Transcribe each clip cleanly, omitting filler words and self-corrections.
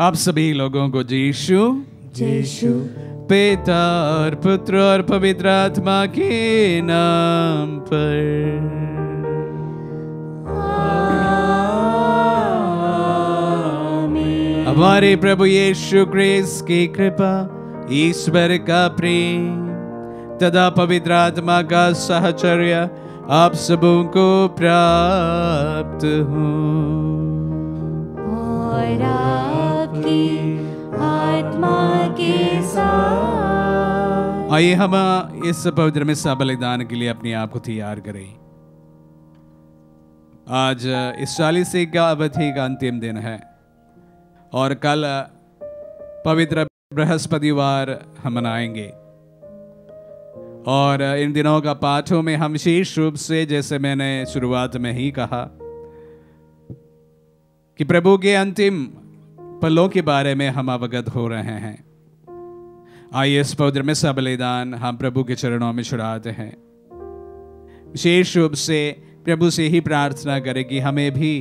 आप सभी लोगों को यीशु पिता और पुत्र और पवित्र आत्मा के नाम पर आमीन। हमारे प्रभु यीशु क्रिस्त की कृपा, ईश्वर का प्रेम तथा पवित्र आत्मा का साहचर्य आप सबों को प्राप्त हो और आपकी आत्मा के साथ। आइए हम इस पवित्र मिस्सा बलिदान के लिए अपने आप को तैयार करें। आज इस 40 का अवधि का अंतिम दिन है और कल पवित्र बृहस्पतिवार हम मनाएंगे। और इन दिनों का पाठों में हम विशेष रूप से, जैसे मैंने शुरुआत में ही कहा, कि प्रभु के अंतिम पलों के बारे में हम अवगत हो रहे हैं। आइए इस पवित्र मिस्सा बलिदान हम प्रभु के चरणों में चढ़ाते हैं। विशेष रूप से प्रभु से ही प्रार्थना करें कि हमें भी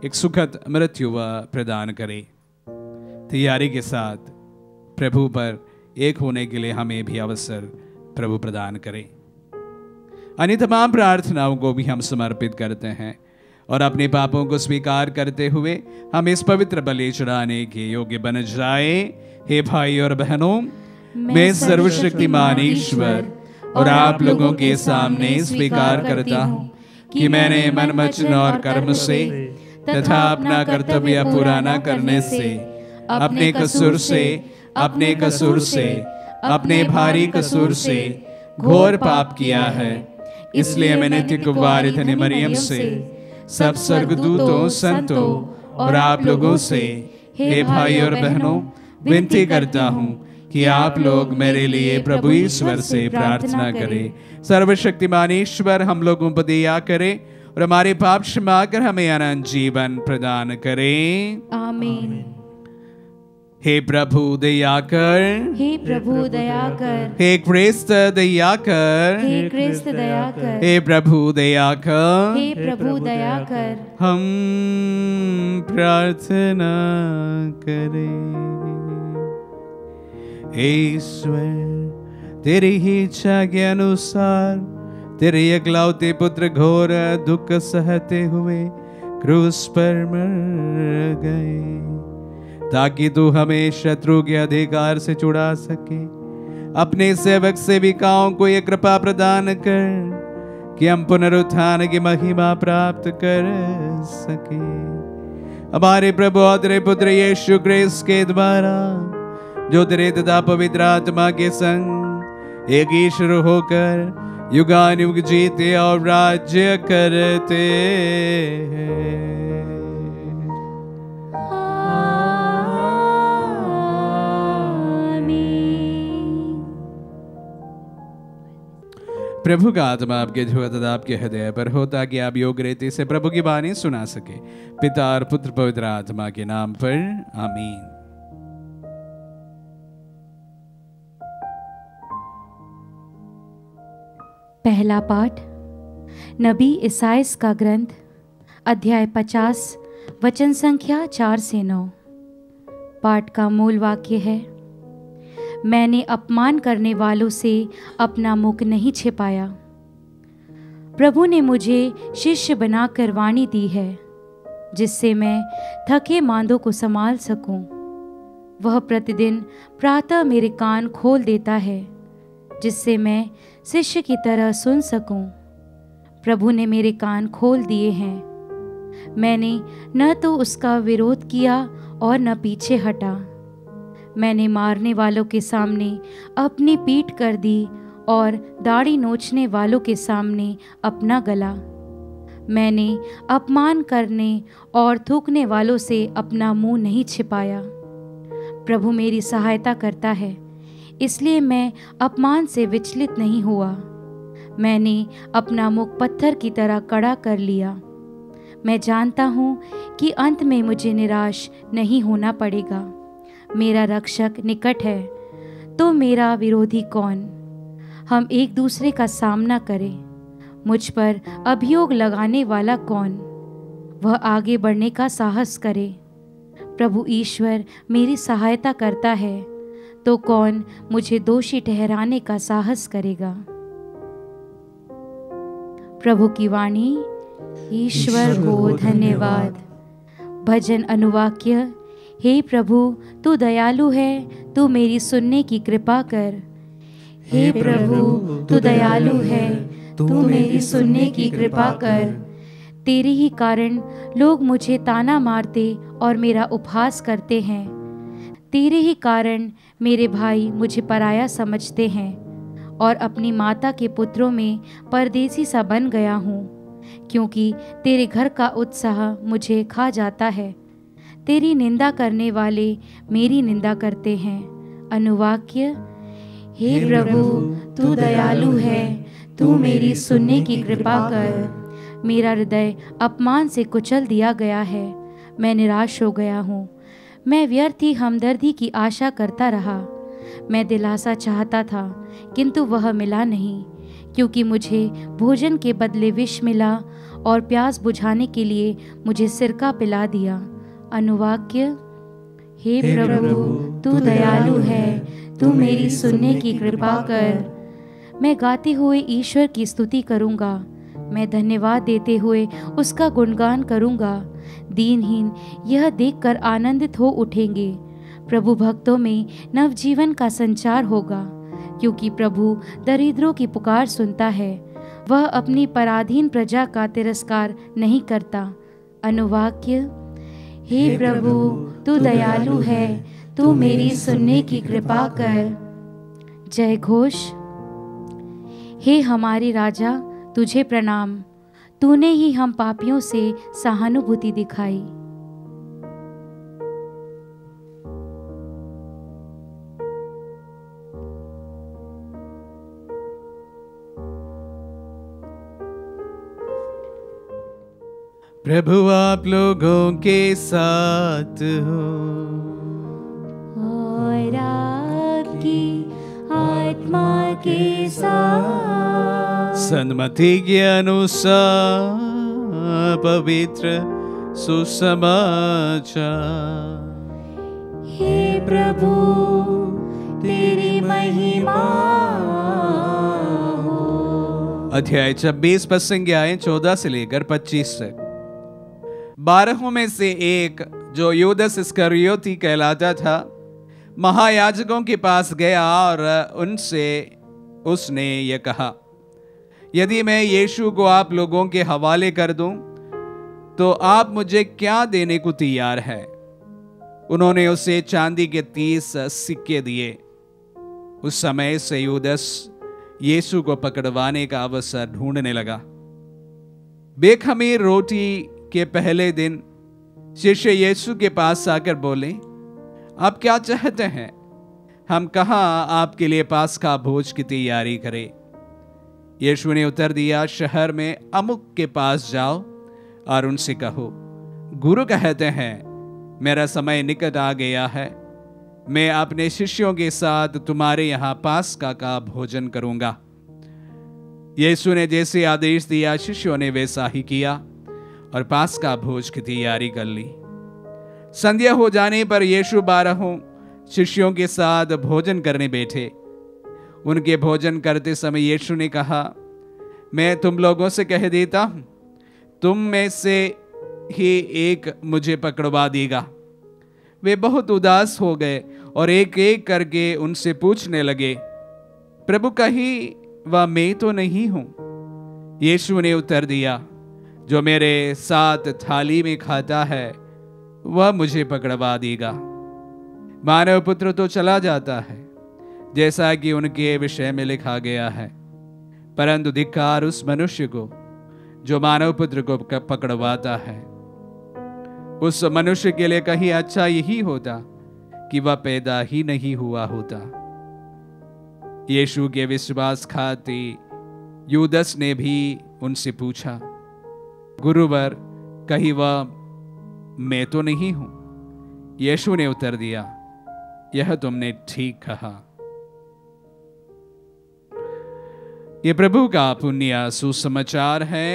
एक सुखद मृत्यु प्रदान करे। तैयारी के साथ प्रभु पर एक होने के लिए हमें भी अवसर प्रभु प्रदान करें। अन्य तमाम प्रार्थनाओं को भी हम समर्पित करते हैं और अपने पापों को स्वीकार करते हुए हम इस पवित्र बलि चढ़ाने के योग्य बन जाए। हे भाई और बहनों, मैं सर्वशक्तिमान ईश्वर और आप लोगों के सामने स्वीकार करता हूँ कि मैंने मन, वचन और कर्म से तथा अपना कर्तव्य पूरा न करने से, अपने कसूर से, अपने भारी कसूर से घोर पाप किया है। इसलिए मैंने नित्य कुंवारी धन्य मरियम से, सब स्वर्गदूतों, संतों और आप लोगों से, हे भाई और बहनों, विनती करता हूँ कि आप लोग मेरे लिए प्रभु ईश्वर से प्रार्थना करें। सर्वशक्तिमान ईश्वर हम लोगों पर दया करे और हमारे पाप क्षमा कर हमें अनंत जीवन प्रदान करें। आमीन। हे प्रभु दया कर, हे प्रभु दया कर, हे क्रिस्त दया कर, हे क्रिस्त दया कर, हे प्रभु दया कर, हे प्रभु दया कर। हम प्रार्थना करें। हे ईश्वर, तेरी ही इच्छा के अनुसार तेरे एकलौते पुत्र घोर दुख सहते हुए क्रूस पर मर गए, ताकि तू हमें शत्रु के अधिकार से छुड़ा सके। अपने सेवक सेविकाओं को ये कृपा प्रदान कर कि हम पुनरुत्थान की महिमा प्राप्त कर सके। हमारे प्रभु और तेरे पुत्र यीशु क्रिस्त के द्वारा, जो तेरे तथा पवित्र आत्मा के संग एक ईश्वर होकर युगानुयुग जीते और राज्य करते हैं। प्रभु का आत्मा आपके ध्रुव तथा आपके हृदय पर हो, ताकि आप योग्य रीति से प्रभु की वाणी सुना सके। पिता और पुत्र पवित्र आत्मा के नाम पर आमीन। पहला पाठ नबी इसाइस का ग्रंथ, अध्याय 50, वचन संख्या 4 से 9। पाठ का मूल वाक्य है, मैंने अपमान करने वालों से अपना मुख नहीं छिपाया। प्रभु ने मुझे शिष्य बनाकर वाणी दी है, जिससे मैं थके मांदों को संभाल सकूं। वह प्रतिदिन प्रातः मेरे कान खोल देता है, जिससे मैं शिष्य की तरह सुन सकूं। प्रभु ने मेरे कान खोल दिए हैं। मैंने न तो उसका विरोध किया और न पीछे हटा। मैंने मारने वालों के सामने अपनी पीठ कर दी और दाढ़ी नोचने वालों के सामने अपना गला। मैंने अपमान करने और थूकने वालों से अपना मुंह नहीं छिपाया। प्रभु मेरी सहायता करता है, इसलिए मैं अपमान से विचलित नहीं हुआ। मैंने अपना मुख पत्थर की तरह कड़ा कर लिया। मैं जानता हूँ कि अंत में मुझे निराश नहीं होना पड़ेगा। मेरा रक्षक निकट है, तो मेरा विरोधी कौन? हम एक दूसरे का सामना करें। मुझ पर अभियोग लगाने वाला कौन? वह आगे बढ़ने का साहस करे। प्रभु ईश्वर मेरी सहायता करता है, तो कौन मुझे दोषी ठहराने का साहस करेगा। प्रभु की वाणी। ईश्वर को धन्यवाद। भजन अनुवाक्य। हे प्रभु, तू दयालु है, तू मेरी सुनने की कृपा कर। हे प्रभु, तू दयालु है, तू मेरी सुनने की कृपा कर। तेरे ही कारण लोग मुझे ताना मारते और मेरा उपहास करते हैं। तेरे ही कारण मेरे भाई मुझे पराया समझते हैं और अपनी माता के पुत्रों में परदेसी सा बन गया हूँ, क्योंकि तेरे घर का उत्साह मुझे खा जाता है। तेरी निंदा करने वाले मेरी निंदा करते हैं। अनुवाक्य। हे प्रभु, तू दयालु है, तू मेरी सुनने की कृपा कर। मेरा हृदय अपमान से कुचल दिया गया है, मैं निराश हो गया हूँ। मैं व्यर्थ ही हमदर्दी की आशा करता रहा। मैं दिलासा चाहता था, किंतु वह मिला नहीं, क्योंकि मुझे भोजन के बदले विष मिला और प्यास बुझाने के लिए मुझे सिरका पिला दिया। अनुवाक्य। हे प्रभु, तू दयालु है, तू मेरी सुनने की कृपा कर। मैं गाते हुए ईश्वर की स्तुति करूँगा, मैं धन्यवाद देते हुए उसका गुणगान करूँगा। दीनहीन यह देखकर आनंदित हो उठेंगे। प्रभु भक्तों में नवजीवन का संचार होगा, क्योंकि प्रभु दरिद्रों की पुकार सुनता है। वह अपनी पराधीन प्रजा का तिरस्कार नहीं करता। अनुवाक्य। हे प्रभु, तू दयालु है, तू मेरी सुनने की कृपा कर। जय घोष। हे हमारे राजा, तुझे प्रणाम। तूने ही हम पापियों से सहानुभूति दिखाई। प्रभु आप लोगों के साथ हो और आपकी आत्मा के साथ। सन्मति के अनुसार पवित्र सुसमाचार। हे प्रभु, तेरी महिमा हो। अध्याय 26 पद संज्ञाएं 14 से लेकर 25 तक। 12 में से एक, जो यूदस इस्करियोती कहलाता था, महायाजकों के पास गया और उनसे उसने ये कहा, यदि मैं यीशु को आप लोगों के हवाले कर दूं, तो आप मुझे क्या देने को तैयार है? उन्होंने उसे चांदी के 30 सिक्के दिए। उस समय से यूदस यीशु को पकड़वाने का अवसर ढूंढने लगा। बेखमीर रोटी के पहले दिन शिष्य यीशु के पास आकर बोले, आप क्या चाहते हैं? हम कहाँ आपके लिए पास्का भोज की तैयारी करें? यीशु ने उत्तर दिया, शहर में अमुक के पास जाओ और उनसे कहो, गुरु कहते हैं, मेरा समय निकट आ गया है। मैं अपने शिष्यों के साथ तुम्हारे यहाँ पास्का का भोजन करूंगा। यीशु ने जैसे आदेश दिया, शिष्यों ने वैसा ही किया और पास्का भोज की तैयारी कर ली। संध्या हो जाने पर यीशु 12 शिष्यों के साथ भोजन करने बैठे। उनके भोजन करते समय यीशु ने कहा, मैं तुम लोगों से कह देता हूं, तुम में से ही एक मुझे पकड़वा देगा। वे बहुत उदास हो गए और एक एक करके उनसे पूछने लगे, प्रभु कहीं वह मैं तो नहीं हूं? यीशु ने उत्तर दिया, जो मेरे साथ थाली में खाता है वह मुझे पकड़वा देगा। मानव पुत्र तो चला जाता है, जैसा कि उनके विषय में लिखा गया है, परंतु धिक्कार उस मनुष्य को जो मानव पुत्र को पकड़वाता है। उस मनुष्य के लिए कहीं अच्छा यही होता कि वह पैदा ही नहीं हुआ होता। यीशु के विश्वासघाती यूदस ने भी उनसे पूछा, गुरुवर कहीं वह मैं तो नहीं हूं? यीशु ने उत्तर दिया, यह तुमने ठीक कहा। ये प्रभु का पुण्य सुसमाचार है।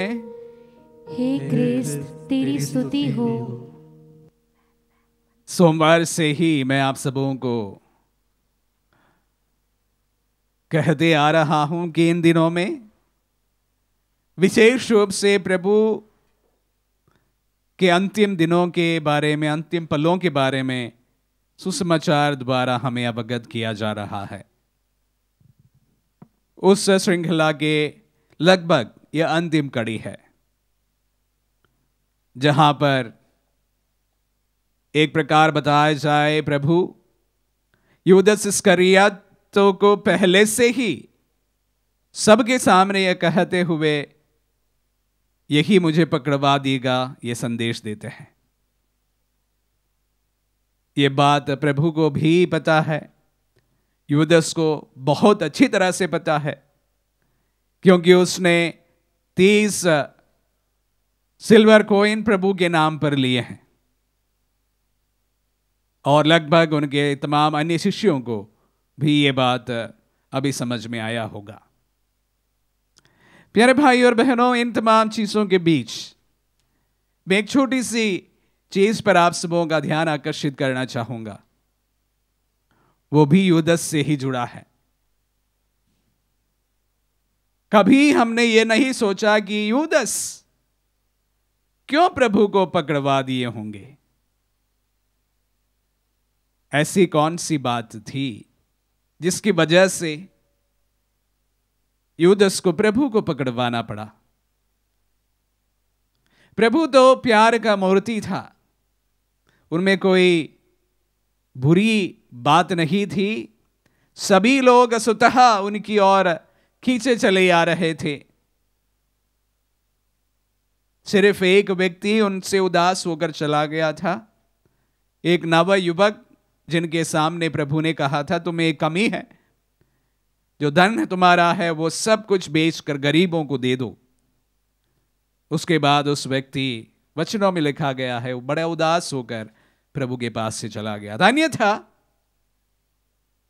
हे क्रिस्त, तेरी स्तुति हो। सोमवार से ही मैं आप सबों को कहते आ रहा हूं कि इन दिनों में विशेष रूप से प्रभु के अंतिम दिनों के बारे में, अंतिम पलों के बारे में सुसमाचार द्वारा हमें अवगत किया जा रहा है। उस श्रृंखला के लगभग यह अंतिम कड़ी है, जहां पर एक प्रकार बताया जाए प्रभु यूदस इस्करियोती को पहले से ही सबके सामने यह कहते हुए यही मुझे पकड़वा देगा, यह संदेश देते हैं। यह बात प्रभु को भी पता है, यूदस को बहुत अच्छी तरह से पता है, क्योंकि उसने 30 सिल्वर कॉइन प्रभु के नाम पर लिए हैं और लगभग उनके तमाम अन्य शिष्यों को भी ये बात अभी समझ में आया होगा। प्यारे भाई और बहनों, इन तमाम चीजों के बीच मैं एक छोटी सी चीज पर आप सबों का ध्यान आकर्षित करना चाहूंगा। वो भी यूदस से ही जुड़ा है। कभी हमने ये नहीं सोचा कि यूदस क्यों प्रभु को पकड़वा दिए होंगे। ऐसी कौन सी बात थी जिसकी वजह से यूदस को प्रभु को पकड़वाना पड़ा। प्रभु तो प्यार का मूर्ति था, उनमें कोई बुरी बात नहीं थी। सभी लोग स्वतः उनकी ओर खींचे चले आ रहे थे। सिर्फ एक व्यक्ति उनसे उदास होकर चला गया था, एक नव युवक जिनके सामने प्रभु ने कहा था तुम्हें एक कमी है, जो धन तुम्हारा है वो सब कुछ बेचकर गरीबों को दे दो। उसके बाद उस व्यक्ति, वचनों में लिखा गया है, वो बड़ा उदास होकर प्रभु के पास से चला गया था। अन्यथा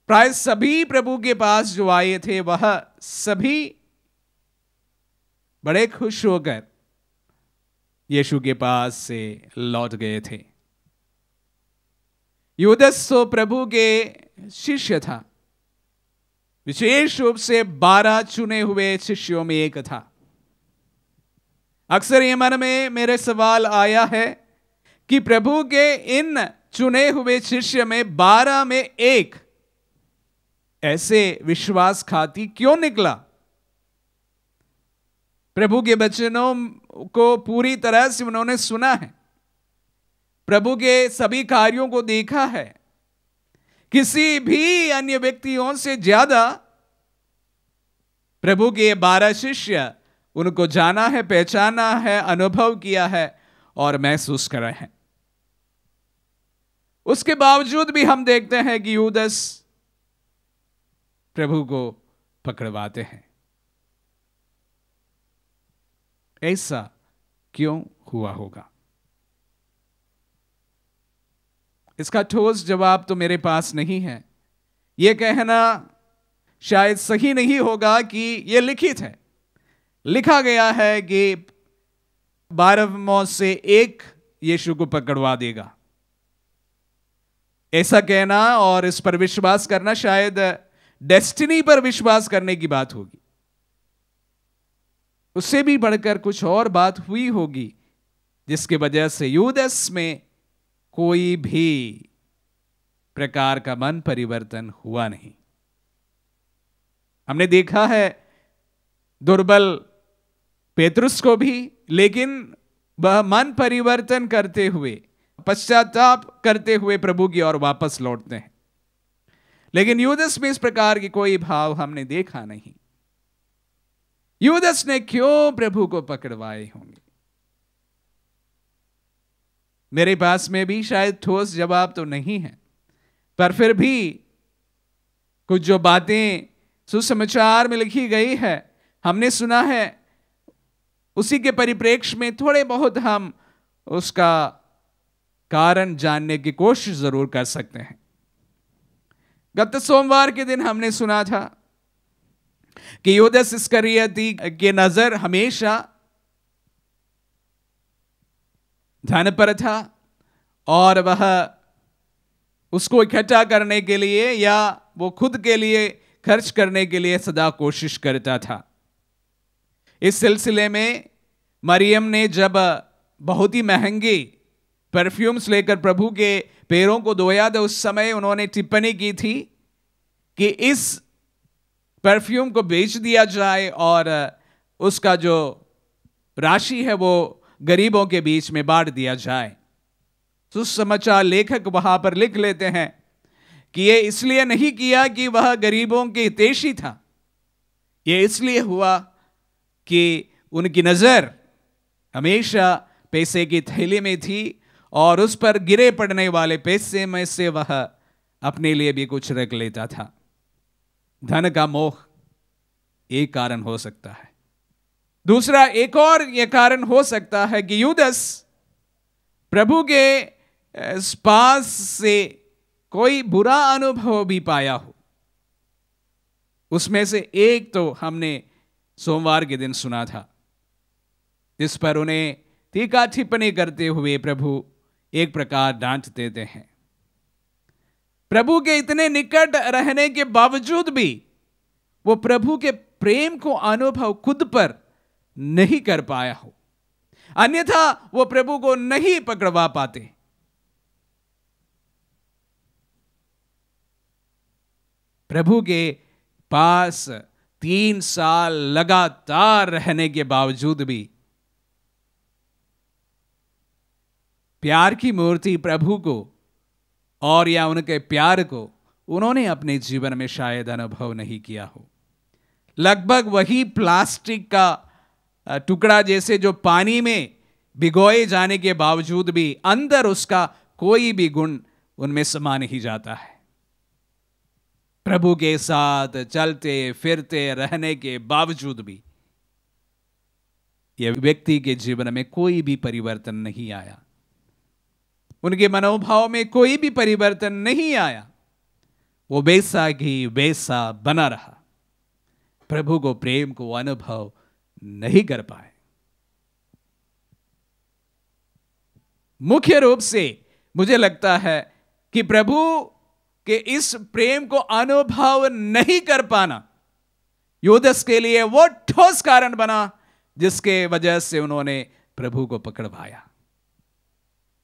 प्राय सभी प्रभु के पास जो आए थे वह सभी बड़े खुश होकर यीशु के पास से लौट गए थे। यूदस तो प्रभु के शिष्य था, विशेष रूप से 12 चुने हुए शिष्यों में एक था। अक्सर ये मन में मेरे सवाल आया है कि प्रभु के इन चुने हुए शिष्य में 12 में एक ऐसे विश्वासघाती क्यों निकला। प्रभु के वचनों को पूरी तरह से उन्होंने सुना है, प्रभु के सभी कार्यों को देखा है, किसी भी अन्य व्यक्तियों से ज्यादा प्रभु के 12 शिष्य उनको जाना है, पहचाना है, अनुभव किया है और महसूस कर रहे हैं। उसके बावजूद भी हम देखते हैं कि यूदस प्रभु को पकड़वाते हैं। ऐसा क्यों हुआ होगा? इसका ठोस जवाब तो मेरे पास नहीं है। यह कहना शायद सही नहीं होगा कि यह लिखित है, लिखा गया है कि 12 से एक यीशु को पकड़वा देगा। ऐसा कहना और इस पर विश्वास करना शायद डेस्टिनी पर विश्वास करने की बात होगी। उससे भी बढ़कर कुछ और बात हुई होगी जिसकी वजह से यूदस में कोई भी प्रकार का मन परिवर्तन हुआ नहीं। हमने देखा है दुर्बल पेतरुस को भी, लेकिन वह मन परिवर्तन करते हुए, पश्चाताप करते हुए प्रभु की ओर वापस लौटते हैं। लेकिन यूदस में इस प्रकार की कोई भाव हमने देखा नहीं। यूदस ने क्यों प्रभु को पकड़वाए होंगे? मेरे पास में भी शायद ठोस जवाब तो नहीं है, पर फिर भी कुछ जो बातें सुसमाचार में लिखी गई है, हमने सुना है, उसी के परिप्रेक्ष्य में थोड़े बहुत हम उसका कारण जानने की कोशिश जरूर कर सकते हैं। गत सोमवार के दिन हमने सुना था कि यूदस इस्करियोती की नजर हमेशा धन पर था और वह उसको इकट्ठा करने के लिए या वो खुद के लिए खर्च करने के लिए सदा कोशिश करता था। इस सिलसिले में मरियम ने जब बहुत ही महंगी परफ्यूम्स लेकर प्रभु के पैरों को धोया तो उस समय उन्होंने टिप्पणी की थी कि इस परफ्यूम को बेच दिया जाए और उसका जो राशि है वो गरीबों के बीच में बांट दिया जाए। सुसमाचार लेखक वहां पर लिख लेते हैं कि ये इसलिए नहीं किया कि वह गरीबों के हितैषी था, ये इसलिए हुआ कि उनकी नजर हमेशा पैसे की थैली में थी और उस पर गिरे पड़ने वाले पैसे में से वह अपने लिए भी कुछ रख लेता था। धन का मोह एक कारण हो सकता है। दूसरा एक और यह कारण हो सकता है कि यूदस प्रभु के पास से कोई बुरा अनुभव भी पाया हो। उसमें से एक तो हमने सोमवार के दिन सुना था, जिस पर उन्हें टीका टिप्पणी करते हुए प्रभु एक प्रकार डांट देते हैं। प्रभु के इतने निकट रहने के बावजूद भी वो प्रभु के प्रेम को अनुभव खुद पर नहीं कर पाया हो, अन्यथा वो प्रभु को नहीं पकड़वा पाते। प्रभु के पास 3 साल लगातार रहने के बावजूद भी प्यार की मूर्ति प्रभु को और या उनके प्यार को उन्होंने अपने जीवन में शायद अनुभव नहीं किया हो। लगभग वही प्लास्टिक का टुकड़ा जैसे जो पानी में भिगोए जाने के बावजूद भी अंदर उसका कोई भी गुण उनमें समा नहीं जाता है। प्रभु के साथ चलते फिरते रहने के बावजूद भी यह व्यक्ति के जीवन में कोई भी परिवर्तन नहीं आया, उनके मनोभाव में कोई भी परिवर्तन नहीं आया। वो वैसा ही वैसा बना रहा, प्रभु को प्रेम को अनुभव नहीं कर पाए। मुख्य रूप से मुझे लगता है कि प्रभु के इस प्रेम को अनुभव नहीं कर पाना यूदस के लिए वो ठोस कारण बना जिसके वजह से उन्होंने प्रभु को पकड़वाया।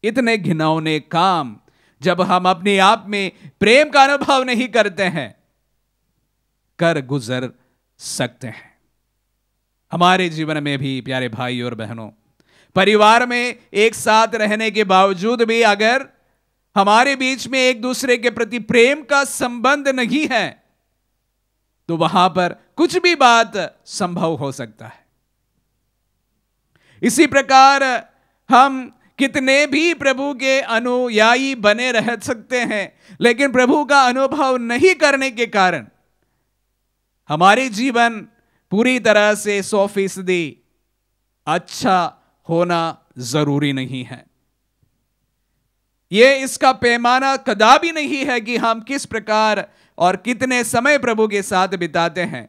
इतने घिनौने काम जब हम अपने आप में प्रेम का अनुभव नहीं करते हैं कर गुजर सकते हैं। हमारे जीवन में भी प्यारे भाई और बहनों, परिवार में एक साथ रहने के बावजूद भी अगर हमारे बीच में एक दूसरे के प्रति प्रेम का संबंध नहीं है तो वहां पर कुछ भी बात संभव हो सकता है। इसी प्रकार हम कितने भी प्रभु के अनुयायी बने रह सकते हैं, लेकिन प्रभु का अनुभव नहीं करने के कारण हमारे जीवन पूरी तरह से 100% अच्छा होना जरूरी नहीं है। यह इसका पैमाना कदापि नहीं है कि हम किस प्रकार और कितने समय प्रभु के साथ बिताते हैं,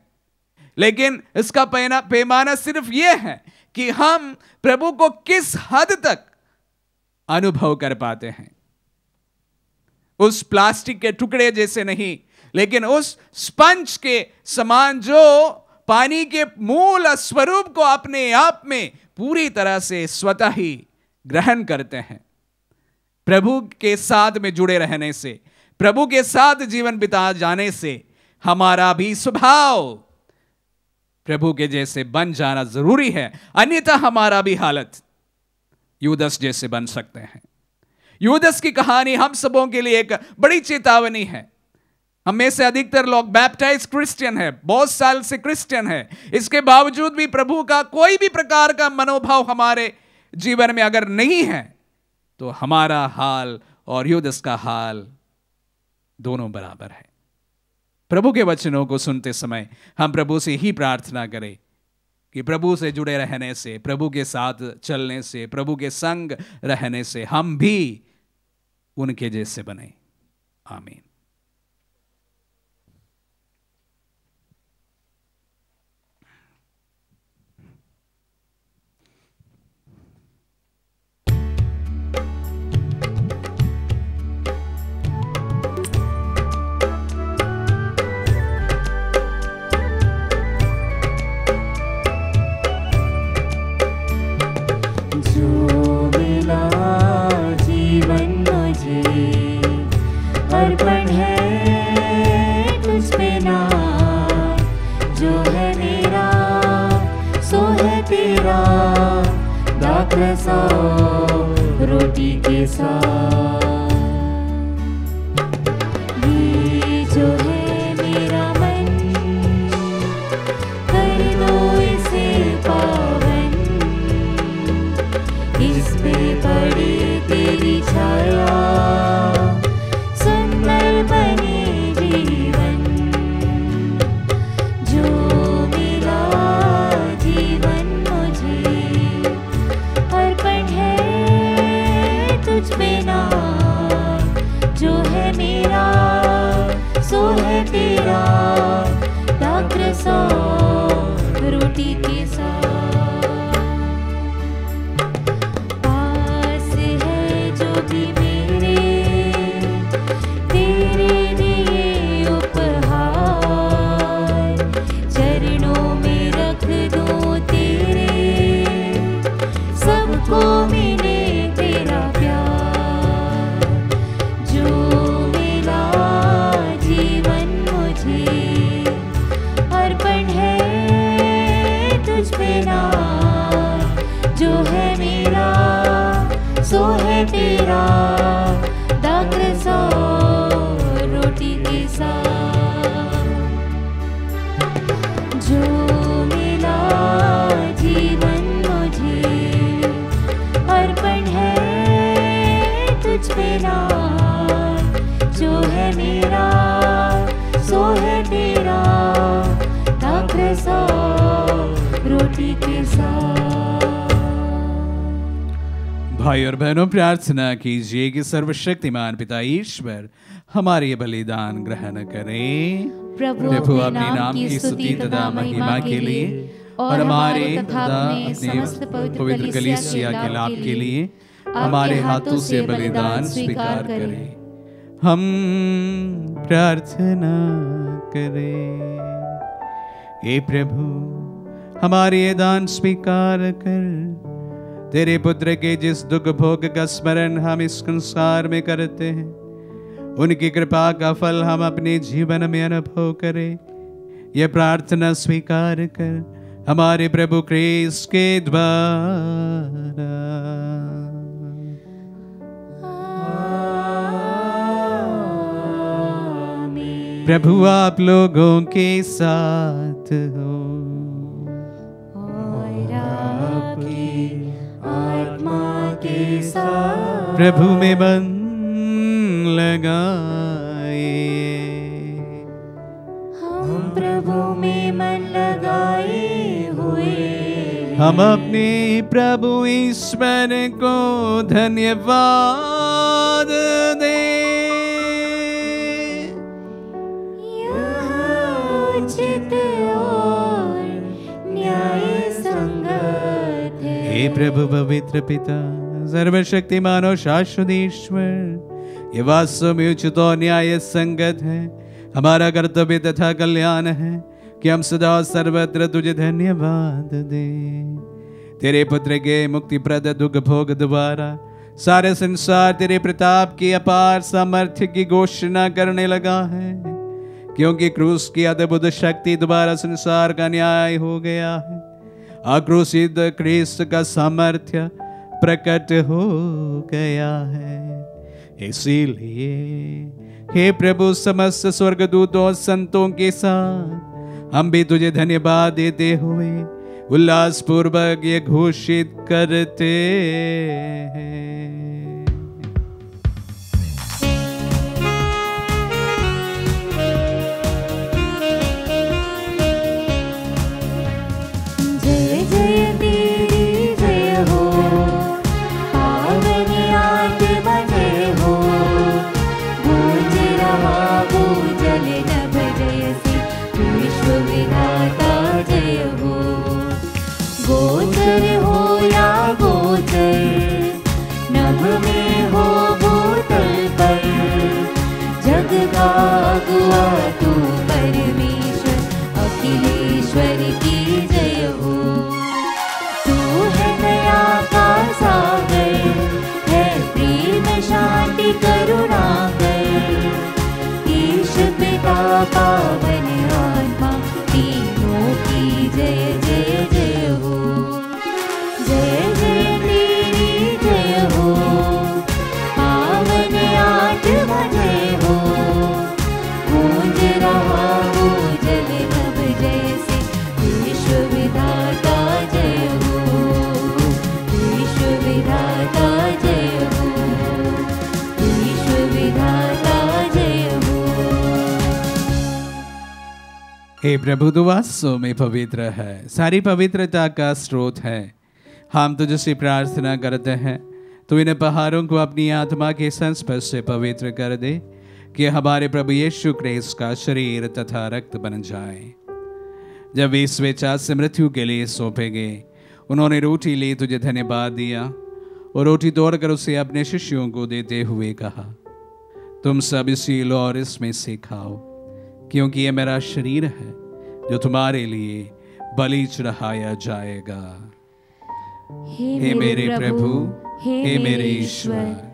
लेकिन इसका पैमाना सिर्फ यह है कि हम प्रभु को किस हद तक अनुभव कर पाते हैं। उस प्लास्टिक के टुकड़े जैसे नहीं, लेकिन उस स्पंज के समान जो पानी के मूल स्वरूप को अपने आप में पूरी तरह से स्वतः ही ग्रहण करते हैं। प्रभु के साथ में जुड़े रहने से, प्रभु के साथ जीवन बिता जाने से हमारा भी स्वभाव प्रभु के जैसे बन जाना जरूरी है, अन्यथा हमारा भी हालत यूदस जैसे बन सकते हैं। यूदस की कहानी हम सबों के लिए एक बड़ी चेतावनी है। हम में से अधिकतर लोग बैप्टाइज क्रिश्चियन है, बहुत साल से क्रिश्चियन है, इसके बावजूद भी प्रभु का कोई भी प्रकार का मनोभाव हमारे जीवन में अगर नहीं है तो हमारा हाल और यूदस का हाल दोनों बराबर है। प्रभु के वचनों को सुनते समय हम प्रभु से ही प्रार्थना करें कि प्रभु से जुड़े रहने से, प्रभु के साथ चलने से, प्रभु के संग रहने से हम भी उनके जैसे बने। आमीन। साथ। ये जो है मेरा मन, कर दो इसे पावन, इस पे पड़े तेरी छाया, सुंदर बने जीवन। जो मिला जीवन मुझे अर्पण है तुझ पे नाम, जो है मेरा सो है तेरा, दाक्र सौ रोटी के साथ। पास है जो भी मेरे तेरे लिए उपहार, चरणों में रख दूं तेरे, सबको मिले तेरा प्यार। जो मिला जीवन मुझे अर्पण है तुझ पे नाम, जो है मेरा सो है तेरा, दाक्र सौ रोटी के साथ। जो मिला जीवन मुझे अर्पण है तुझ पे नाम, जो है मेरा सो है तेरा, दाक्र सौ रोटी के साथ। भाई और बहनों, प्रार्थना कीजिए कि सर्वशक्तिमान पिता ईश्वर हमारे ये बलिदान ग्रहण करें। प्रभु अपने नाम की स्तुति तथा महिमा के लिए और हमारे तथा अपने समस्त पवित्र कलीसिया के लाभ के लिए हमारे हाथों से बलिदान स्वीकार करें। हम प्रार्थना करें। हे प्रभु, हमारे ये दान स्वीकार कर तेरे पुत्र के जिस दुख भोग का स्मरण हम इस संसार में करते हैं, उनकी कृपा का फल हम अपने जीवन में अनुभव करें। यह प्रार्थना स्वीकार कर हमारे प्रभु क्रिस्त के द्वारा। प्रभु आप लोगों के साथ हो और आपकी आत्मा के साथ। प्रभु में मन लगाए। हम प्रभु में मन लगाए हुए, हम अपने प्रभु ईश्वर को धन्यवाद दें। यह उचित और न्याय संगत है। हे प्रभु पवित्र पिता, सर्वशक्तिमान और शाश्वत ईश्वर, ये वास्तव में उचित और न्याय संगत है, हमारा कर्तव्य तथा कल्याण है कि हम सदा और सर्वत्र तुझे धन्यवाद दें। तेरे पुत्र के मुक्तिप्रद दुख भोग द्वारा सारे संसार तेरे प्रताप की अपार सामर्थ्य की घोषणा करने लगा है, क्योंकि क्रूस की अद्भुत शक्ति द्वारा संसार का न्याय हो गया है। आक्रोशित क्रिस्त का सामर्थ्य प्रकट हो गया है। इसीलिए हे प्रभु, समस्त स्वर्गदूतों और संतों के साथ हम भी तुझे धन्यवाद देते हुए उल्लास पूर्वक ये घोषित करते हैं। जय जय तेरी जय हो, पावन आत्मा जय हो, गूंज रहा भूजल नभ जयसि, विश्व विधाता जय हो। गोचर हो या गोचर, नभ में हो भूतल पर, जग का अगुआ तू परमेश्वर, अखिलेश्वर की जय हो। तू है दया का सागर, है प्रेम शांति करुणा कर, ईश पिता पावन आत्मा, तीनों की जय जय जय हो। जय जय तेरी जय हो, हे प्रभु तू वास्तव में पवित्र है, सारी पवित्रता का स्रोत है। हम तुझसे प्रार्थना करते हैं, तू इन पहाड़ों को अपनी आत्मा के संस्पर्श से पवित्र कर दे कि हमारे प्रभु यीशु क्रिस्त का शरीर तथा रक्त बन जाए। जब वे स्वेच्छा से मृत्यु के लिए सौंपे गए, उन्होंने रोटी ली, तुझे धन्यवाद दिया और रोटी तोड़कर उसे अपने शिष्यों को देते हुए कहा, तुम सब इसी लो और इसमें से खाओ, क्योंकि ये मेरा शरीर है जो तुम्हारे लिए बलि चढ़ाया जाएगा। हे मेरे प्रभु, हे मेरे ईश्वर।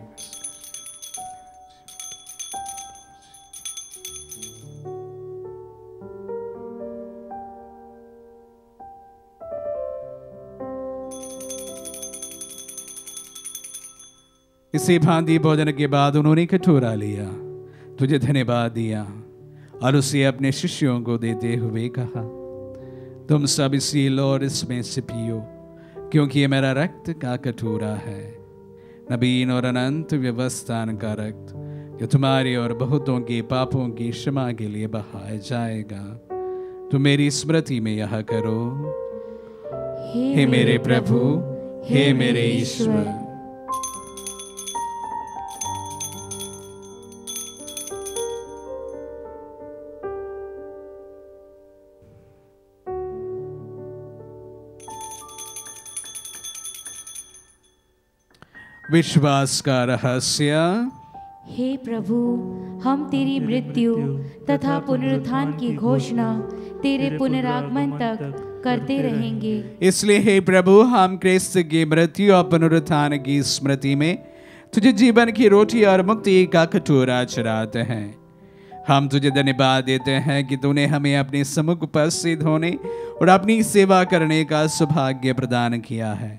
इसी भांति भोजन के बाद उन्होंने कटोरा लिया, तुझे धन्यवाद दिया और उसे अपने शिष्यों को देते हुए कहा, तुम सब इसी लो और इसमें से पियो, क्योंकि ये मेरा रक्त का कटोरा है, नवीन और अनंत व्यवस्थान का रक्त, जो तुम्हारे और बहुतों के पापों की क्षमा के लिए बहाया जाएगा। तुम मेरी स्मृति में यह करो। हे मेरे प्रभु, हे मेरे ईश्वर। विश्वास का रहस्य। हे प्रभु, हम तेरी मृत्यु तथा पुनरुत्थान की घोषणा तेरे पुनरागमन तक करते रहेंगे। इसलिए हे प्रभु, हम क्रिस्त की मृत्यु और पुनरुत्थान की स्मृति में तुझे जीवन की रोटी और मुक्ति का कटोरा चढ़ाते हैं। हम तुझे धन्यवाद देते हैं कि तूने हमें अपने सम्मुख उपस्थित होने और अपनी सेवा करने का सौभाग्य प्रदान किया है।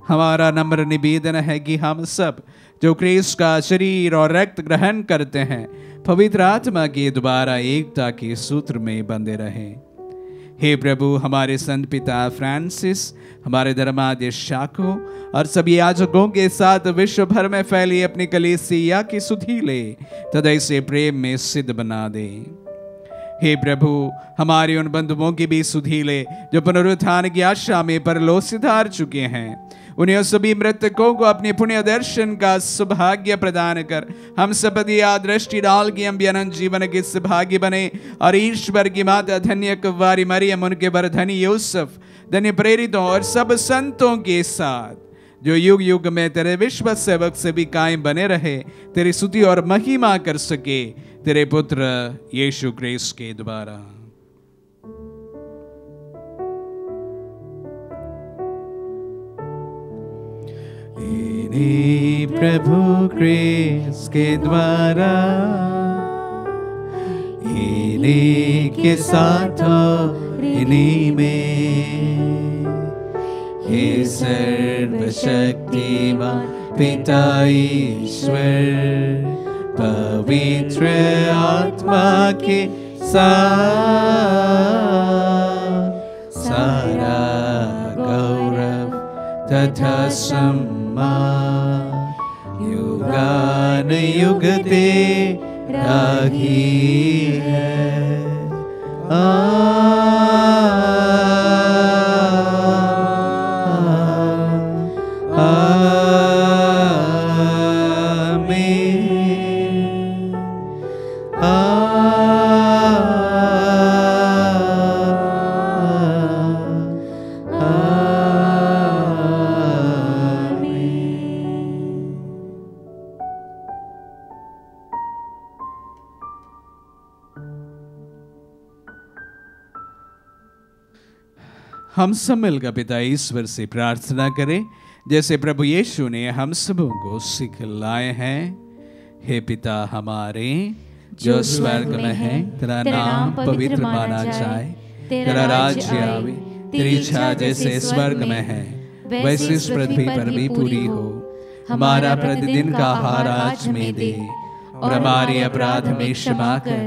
हमारा नम्र निवेदन है कि हम सब जो क्रिस्त का शरीर और रक्त ग्रहण करते हैं, पवित्र आत्मा के द्वारा एकता के सूत्र में बंधे रहें। हे प्रभु, हमारे संत पिता फ्रांसिस, हमारे धर्माध्यक्षों और सभी याजकों के साथ विश्व भर में फैली अपनी कलीसिया की सुधीले तथा इसे प्रेम में सिद्ध बना दे। हे प्रभु, हमारे उन बंधुओं की भी सुधीले जो पुनरुत्थान की आशा में परलोक सिधार चुके हैं, उन्हें सभी मृतकों को अपने पुण्य दर्शन का सौभाग्य प्रदान कर हम सब दृष्टि डाल की हम भी अनंत जीवन के सौभाग्य बने और ईश्वर की माता धन्य कुंवारी मरियम, उनके वर धनी यूसुफ, धन्य प्रेरितों और सब संतों के साथ जो युग युग में तेरे विश्व सेवक से भी कायम बने रहे, तेरी स्तुति और महिमा कर सके तेरे पुत्र यीशु क्रिस्त के द्वारा। इन्हीं प्रभु क्रिस्त के द्वारा, इन्हीं के साथ और इन्हीं में, हे सर्वशक्तिमान पिता ईश्वर, पवित्र आत्मा के साथ सारा गौरव तथा सम्मान युगान युग तेरा ही है। हम सब मिलकर पिता ईश्वर से प्रार्थना करें, जैसे प्रभु यीशु ने हम सबों को सिखलाए हैं। हे पिता हमारे जो स्वर्ग में है, तेरा नाम पवित्र माना जाए, तेरा राज्य आवे, तेरी इच्छा जैसे स्वर्ग में है वैसे इस पृथ्वी पर भी पूरी हो। हमारा प्रतिदिन का आहार आज में दे और हमारे अपराध में क्षमा कर,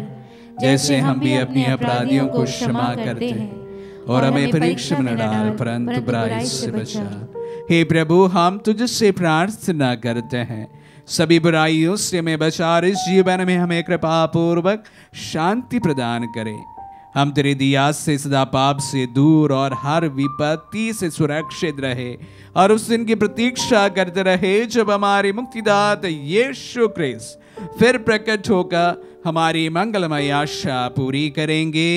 जैसे हम भी अपने अपराधियों को क्षमा करते हैं, और हमें परीक्षा में न डाल परंतु बुराई से बचा। हे प्रभु, हम तुझसे प्रार्थना करते हैं, सभी बुराइयों से हमें बचा और इस जीवन में हमें कृपा पूर्वक शांति प्रदान करे। हम तेरे दिया से सदा पाप से दूर और हर विपत्ति से सुरक्षित रहे और उस दिन की प्रतीक्षा करते रहे जब हमारे मुक्तिदाता यीशु क्रिस्त फिर प्रकट होकर हमारी मंगलमय आशा पूरी करेंगे।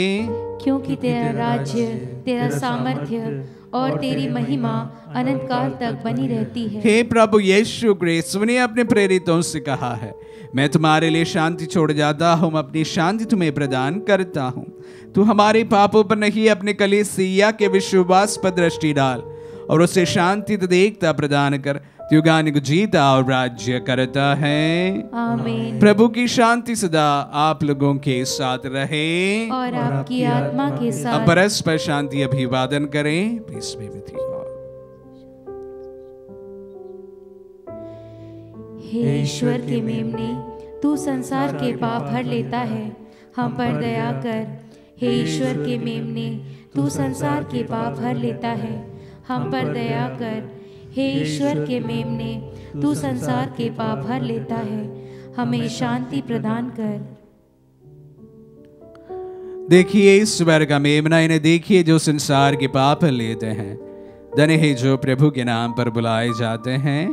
क्योंकि तेरा राज्य, तेरा सामर्थ्य और तेरी महिमा अनंत काल तक बनी रहती है। हे प्रभु यीशु क्रिस्त, ने अपने प्रेरितों से कहा है, मैं तुम्हारे लिए शांति छोड़ जाता हूँ, अपनी शांति तुम्हें प्रदान करता हूँ। तू हमारे पापों पर नहीं, अपने कलीसिया के विश्वास पर दृष्टि डाल और उसे शांति तथा एकता प्रदान कर। युगानुग जीता और राज्य करता है। आमीन। प्रभु की शांति सदा आप लोगों के साथ रहे और आपकी आत्मा के साथ। अब परस्पर शांति अभिवादन करें। Peace be with you. हे ईश्वर के मेमने, तू संसार के पाप भर लेता है, हम पर दया कर। हे ईश्वर के मेमने, तू संसार के पाप भर लेता है, हम पर दया कर। हे ईश्वर के मेमने, तू संसार के पाप भर लेता है, हमें शांति प्रदान कर। देखिए ईश्वर का मेमना, इन्हें देखिए जो संसार के पाप लेते हैं। धन्य है जो प्रभु के नाम पर बुलाए जाते हैं।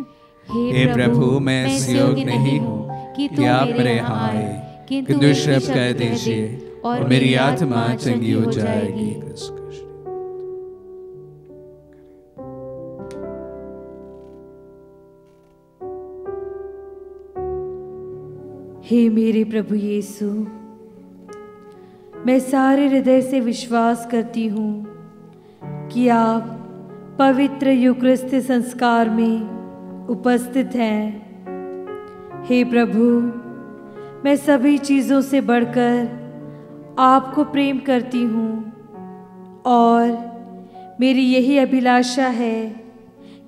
हे प्रभु, मैं इस योग्य नहीं हूँ कि तू मेरे यहाँ आए, किंतु शब्द कह दीजिए और मेरी आत्मा चंगी हो जाएगी। हे मेरे प्रभु यीशु, मैं सारे हृदय से विश्वास करती हूँ कि आप पवित्र यूकरिस्त संस्कार में उपस्थित हैं। हे प्रभु, मैं सभी चीज़ों से बढ़कर आपको प्रेम करती हूँ और मेरी यही अभिलाषा है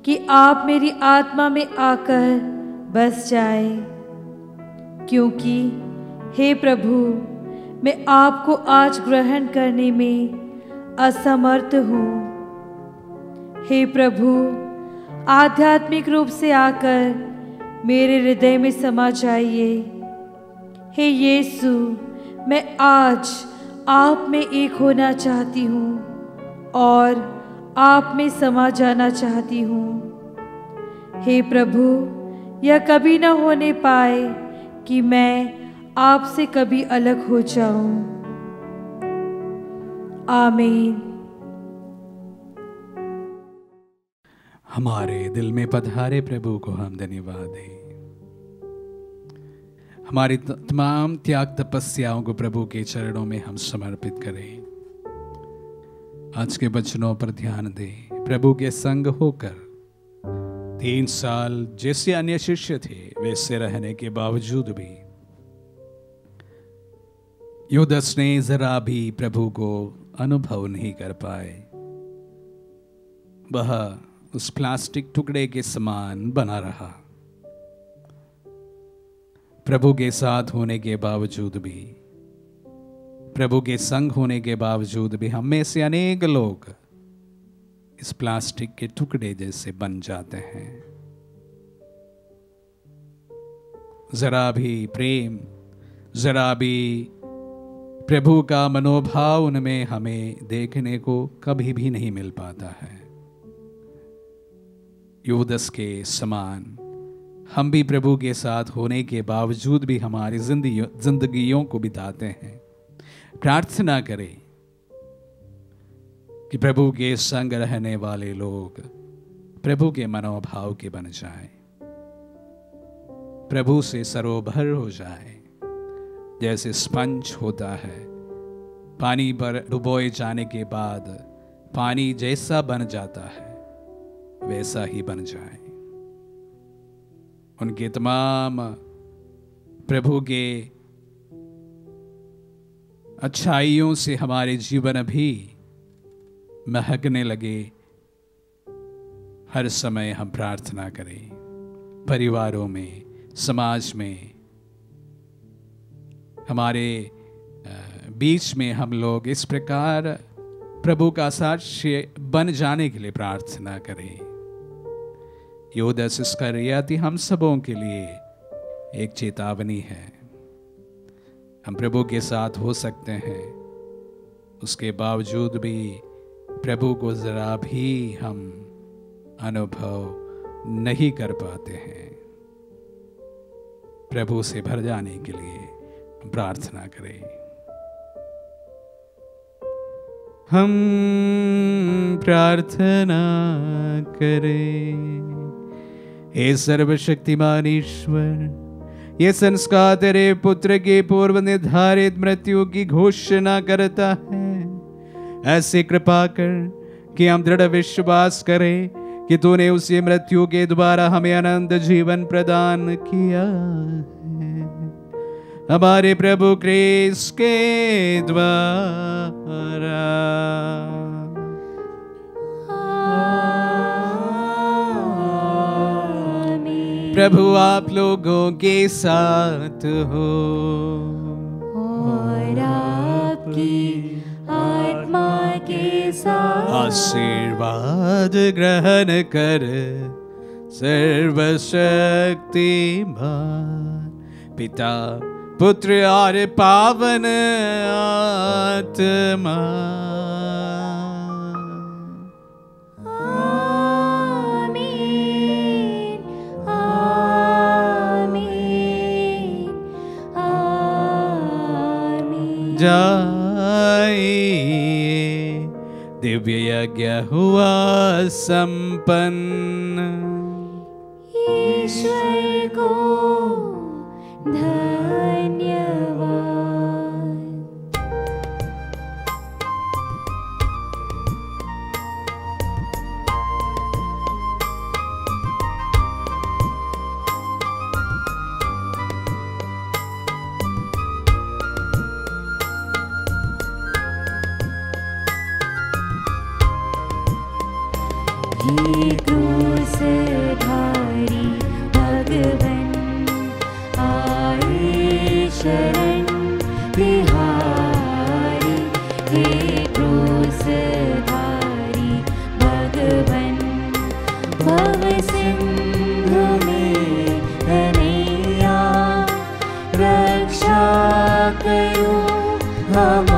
कि आप मेरी आत्मा में आकर बस जाएं, क्योंकि हे प्रभु, मैं आपको आज ग्रहण करने में असमर्थ हूँ। हे प्रभु, आध्यात्मिक रूप से आकर मेरे हृदय में समा जाइए। हे यीशु, मैं आज आप में एक होना चाहती हूँ और आप में समा जाना चाहती हूँ। हे प्रभु, यह कभी न होने पाए कि मैं आपसे कभी अलग हो जाऊं। आमीन। हमारे दिल में पधारे प्रभु को हम धन्यवाद दें। हमारी तमाम त्याग तपस्याओं को प्रभु के चरणों में हम समर्पित करें। आज के वचनों पर ध्यान दें। प्रभु के संग होकर 3 साल जैसे अन्य शिष्य थे वैसे रहने के बावजूद भी यूदस ने जरा भी प्रभु को अनुभव नहीं कर पाए। वह उस प्लास्टिक टुकड़े के समान बना रहा। प्रभु के साथ होने के बावजूद भी, प्रभु के संग होने के बावजूद भी हम में से अनेक लोग इस प्लास्टिक के टुकड़े जैसे बन जाते हैं। जरा भी प्रेम, जरा भी प्रभु का मनोभाव उनमें हमें देखने को कभी भी नहीं मिल पाता है। यूदस के समान हम भी प्रभु के साथ होने के बावजूद भी हमारी जिंदगियों को बिताते हैं। प्रार्थना करें कि प्रभु के संग रहने वाले लोग प्रभु के मनोभाव के बन जाएं, प्रभु से सरोभर हो जाएं। जैसे स्पंज होता है, पानी पर डुबोए जाने के बाद पानी जैसा बन जाता है वैसा ही बन जाए। उनके तमाम प्रभु के अच्छाइयों से हमारे जीवन भी महकने लगे। हर समय हम प्रार्थना करें, परिवारों में, समाज में, हमारे बीच में हम लोग इस प्रकार प्रभु का साक्ष्य बन जाने के लिए प्रार्थना करें। यूदस इस्करियोती हम सबों के लिए एक चेतावनी है। हम प्रभु के साथ हो सकते हैं उसके बावजूद भी प्रभु को जरा भी हम अनुभव नहीं कर पाते हैं। प्रभु से भर जाने के लिए प्रार्थना करें। हम प्रार्थना करें। हे सर्वशक्तिमान ईश्वर, ये संस्कार तेरे पुत्र के पूर्व निर्धारित मृत्यु की घोषणा करता है। ऐसे कृपा कर कि हम दृढ़ विश्वास करें कि तूने उसी मृत्यु के द्वारा हमें अनंत जीवन प्रदान किया है। हमारे प्रभु क्रिस्त के द्वारा। प्रभु आप लोगों के साथ हो और आपकी आत्मा के साथ। आशीर्वाद ग्रहण कर सर्वशक्तिमान पिता, पुत्र और पावन आत्मा। जाइए, दिव्य यज्ञ हुआ संपन्न। ईश्वर को धन्यवाद। क्रूसधारी भगवन आए शरण तिहारी। हे क्रूसधारी भगवन भव सिंधु में कन्हैया रक्षा करो हम